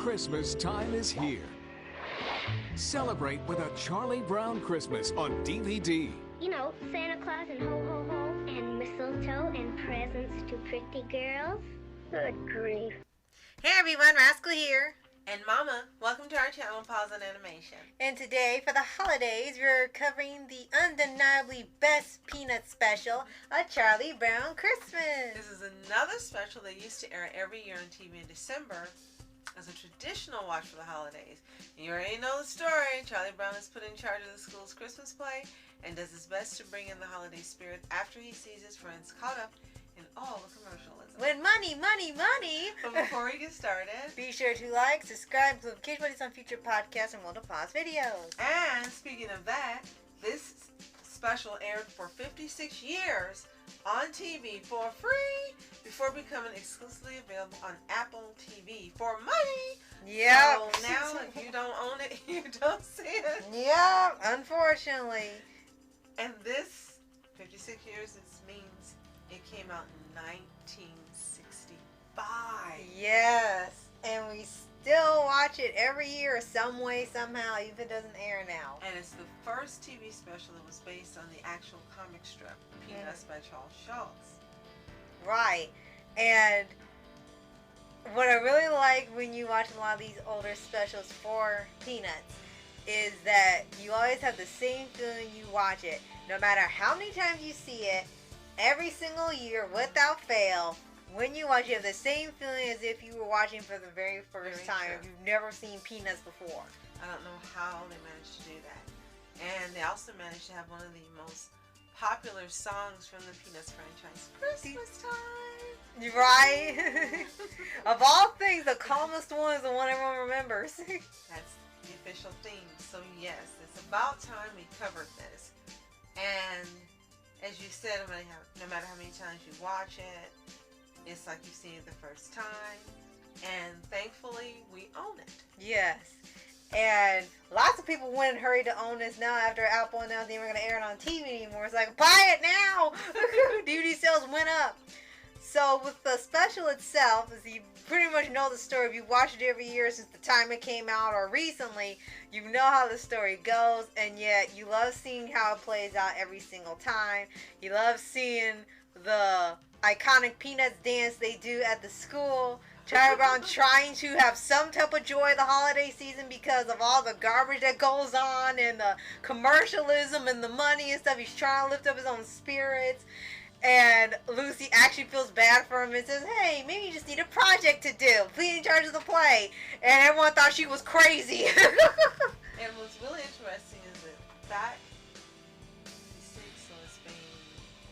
Christmas time is here. Celebrate with a Charlie Brown Christmas on DVD. You know, Santa Claus and ho-ho-ho and mistletoe and presents to pretty girls. Good grief. Hey everyone, Rascal here. And Mama, welcome to our channel, Paws On Animation. And today, for the holidays, we're covering the undeniably best Peanut special, A Charlie Brown Christmas. This is another special that used to air every year on TV in December as a traditional watch for the holidays. And you already know the story. Charlie Brown is put in charge of the school's Christmas play and does his best to bring in the holiday spirit after he sees his friends caught up in all the commercialism. With money, money, money! But before we get started, be sure to like, subscribe, click notifications on future podcasts and World of Paws videos. And speaking of that, this special aired for 56 years on TV for free before becoming exclusively available on Apple TV for money. Yeah. So now if you don't own it, you don't see it. Yeah, unfortunately. And this 56 years, it means it came out in 1965. Yes, and we still watch it every year some way, somehow, even if it doesn't air now. And it's the first TV special that was based on the actual comic strip, Peanuts by Charles Schulz. Right. And what I really like when you watch a lot of these older specials for Peanuts is that you always have the same feeling you watch it. No matter how many times you see it, every single year, without fail, when you watch, you have the same feeling as if you were watching for the very first time. If you've never seen Peanuts before. I don't know how they managed to do that. And they also managed to have one of the most popular songs from the Peanuts franchise, Christmas Time. Right? Of all things, the calmest one is the one everyone remembers. That's the official theme. So yes, it's about time we covered this. And as you said, no matter how many times you watch it, it's like you've seen it the first time. And thankfully, we own it. Yes. And lots of people went and hurried to own this now after Apple announced they weren't going to air it on TV anymore. It's like, buy it now! DVD sales went up. So with the special itself, as you pretty much know the story, if you watched it every year since the time it came out or recently, you know how the story goes, and yet you love seeing how it plays out every single time. You love seeing the iconic Peanuts dance they do at the school. Charlie Brown trying to have some type of joy the holiday season because of all the garbage that goes on and the commercialism and the money and stuff. He's trying to lift up his own spirits. And Lucy actually feels bad for him and says, hey, maybe you just need a project to do. Be in charge of the play. And everyone thought she was crazy. And what's really interesting is that back, so it's been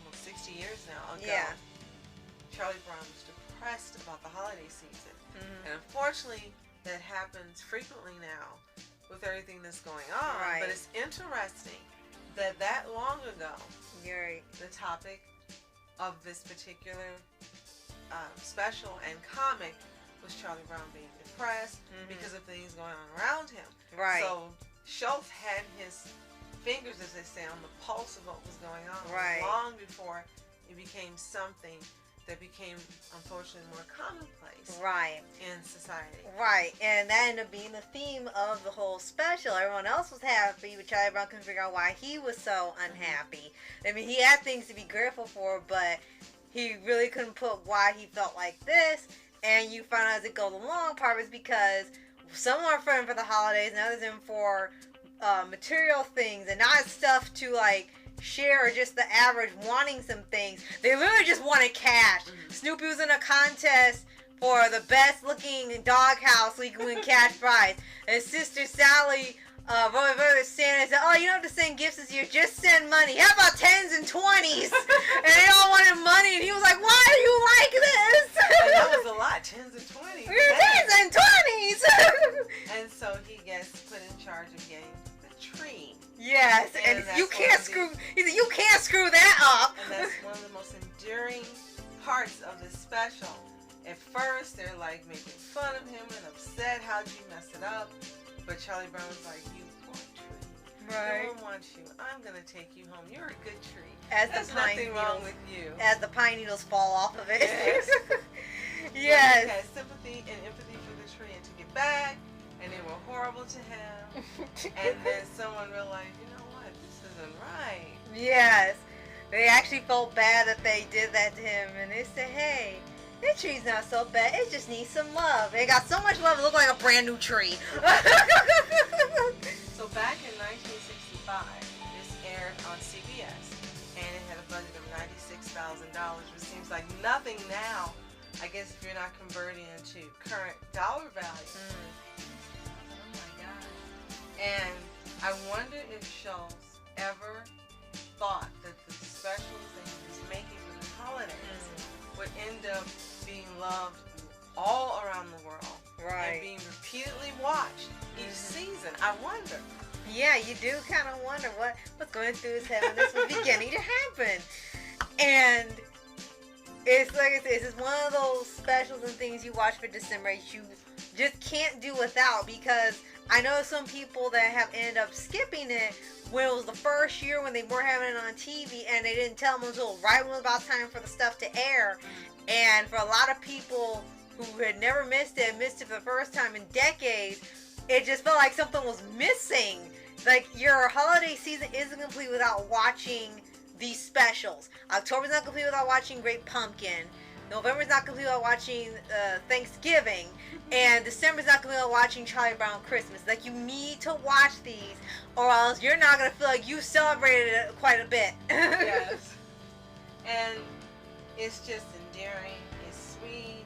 almost 60 years now ago, Yeah. Charlie Brown was depressed about the holiday season. Mm-hmm. And unfortunately, that happens frequently now with everything that's going on. Right. But it's interesting that long ago, Right. the topic of this particular special and comic was Charlie Brown being depressed because of things going on around him. Right. So Schulz had his fingers, as they say, on the pulse of what was going on Right. long before it became something that became, unfortunately, more commonplace Right. in society. Right, and that ended up being the theme of the whole special. Everyone else was happy, but Charlie Brown couldn't figure out why he was so unhappy. I mean, he had things to be grateful for, but he really couldn't put why he felt like this. And you find out as it goes along, part of it's because some are for him for the holidays, and others in for material things, and not stuff to like share or just the average wanting some things. They literally just wanted cash. Snoopy was in a contest for the best looking doghouse so he could win cash prize. And Sister Sally wrote a Santa and said, oh, you don't have to send gifts this year, just send money. How about 10s and 20s? And they all wanted money, and he was like, why do you like this? And that was a lot, 10s and 20s. 10s and 20s! And so he gets put in charge of getting the tree. Yes, and you can't screw. He said you can't screw that up. And that's one of the most enduring parts of this special. At first, they're like making fun of him and upset. How'd you mess it up? But Charlie Brown was like, "You poor tree. Right. No one wants you. I'm gonna take you home. You're a good tree. As There's the pine nothing wrong with you." As the pine needles fall off of it. Yes. Yes. He has sympathy and empathy for the tree and took it back, and they were horrible to him. And then someone realized, you know what, this isn't right. Yes. They actually felt bad that they did that to him, and they said, hey, this tree's not so bad. It just needs some love. It got so much love, it looked like a brand new tree. So back in 1965, this aired on CBS, and it had a budget of $96,000, which seems like nothing now. I guess if you're not converting into current dollar value. Oh my God. And I wonder if Schultz ever thought that the specials that he was making for the holidays would end up being loved all around the world. Right. And being repeatedly watched each season. I wonder. Yeah, you do kind of wonder what's going through his head when this was beginning to happen. And it's like I said, it's just one of those specials and things you watch for December that you just can't do without, because I know some people that have ended up skipping it when it was the first year when they were having it on TV, and they didn't tell them until right when it was about time for the stuff to air. And for a lot of people who had never missed it for the first time in decades, it just felt like something was missing. Like, your holiday season isn't complete without watching these specials. October's not complete without watching Great Pumpkin. November's not complete without watching Thanksgiving. And December's not complete without watching Charlie Brown Christmas. Like, you need to watch these, or else you're not going to feel like you celebrated it quite a bit. Yes. And it's just endearing. It's sweet.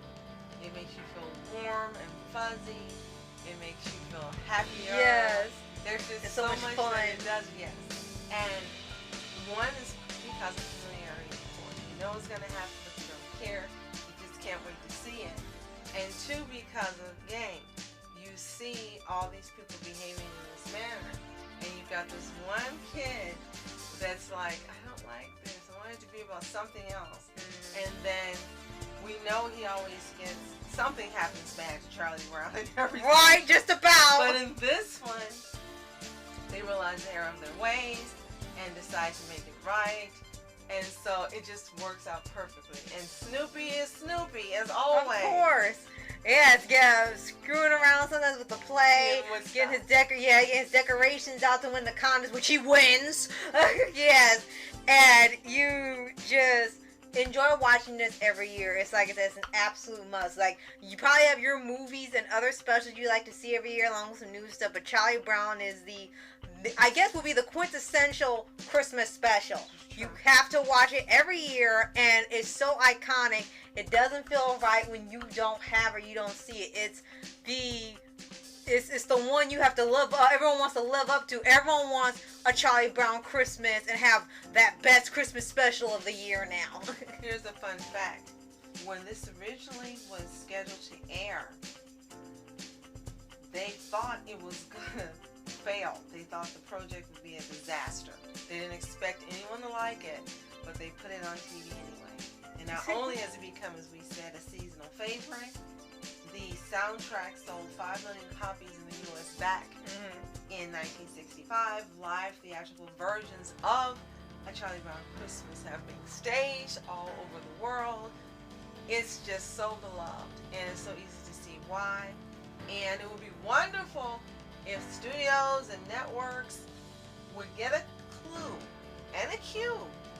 It makes you feel warm and fuzzy. It makes you feel happier. Yes. There's just It's so so much fun. that it does. Yes. And one is because of familiarity. You know it's going to happen, but you don't care. You just can't wait to see it. And two, because of, again, you see all these people behaving in this manner. And you've got this one kid that's like, I don't like this. I want it to be about something else. And then we know he always gets, something happens bad to Charlie Brown and everything. Right, just about. But in this one, they realize the error of their ways and decide to make it right. And so it just works out perfectly. And Snoopy is Snoopy, as always. Of course. Yes, screwing around sometimes with the play, getting his decorations out to win the contest, which he wins. Yes, and you just enjoy watching this every year. It's like I said, it's an absolute must. Like, you probably have your movies and other specials you like to see every year, along with some new stuff. But Charlie Brown is I guess, will be the quintessential Christmas special. You have to watch it every year, and it's so iconic. It doesn't feel right when you don't have or you don't see it. It's the one you have to live up. Everyone wants to live up to. Everyone wants a Charlie Brown Christmas and have that best Christmas special of the year now. Here's a fun fact. When this originally was scheduled to air, they thought it was gonna fail. They thought the project would be a disaster. They didn't expect anyone to like it, but they put it on TV anyway. And not only has it become, as we said, a seasonal favorite, the soundtrack sold 5 million copies in the U.S. back in 1965. Live theatrical versions of A Charlie Brown Christmas have been staged all over the world. It's just so beloved, and it's so easy to see why. And it would be wonderful if studios and networks would get a clue and a cue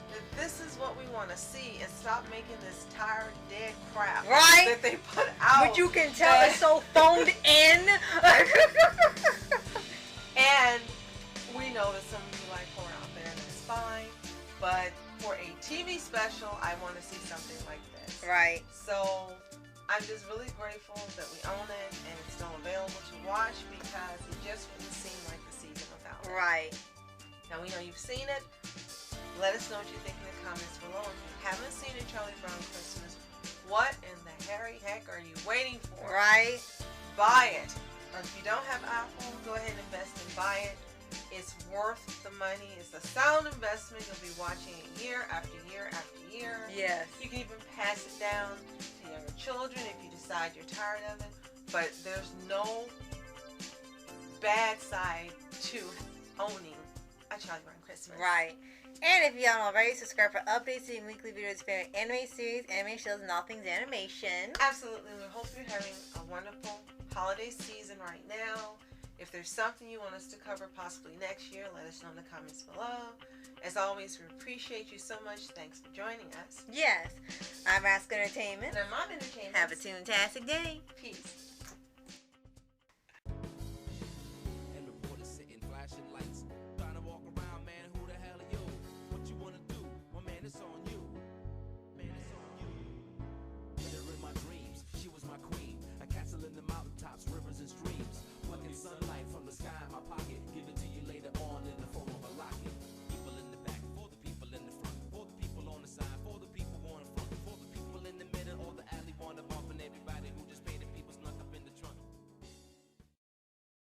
that this is what we want to see, and stop making this tired, dead crap that they put out. But you can tell it's so phoned in. And we know that some of you like horror out there, and that's fine. But for a TV special, I want to see something like this. Right. So I'm just really grateful that we own it and it's still available to watch, because it just wouldn't seem like the season without it. Right. Now we know you've seen it. Let us know what you think in the comments below. If you haven't seen A Charlie Brown Christmas, what in the hairy heck are you waiting for? Right. Buy it. Or if you don't have Apple, go ahead and invest and buy it. It's worth the money. It's a sound investment. You'll be watching it year after year after year. Yes. You can even pass it down to younger children if you decide you're tired of it. But there's no bad side to owning A Charlie Brown Christmas. Right. And if you haven't already, subscribe for updates and weekly videos for anime series, anime shows, and all things animation. Absolutely. We hope you're having a wonderful holiday season right now. If there's something you want us to cover possibly next year, let us know in the comments below. As always, we appreciate you so much. Thanks for joining us. Yes. I'm Ask Entertainment. And I'm Mom Entertainment. Have a tune-tastic day. Peace.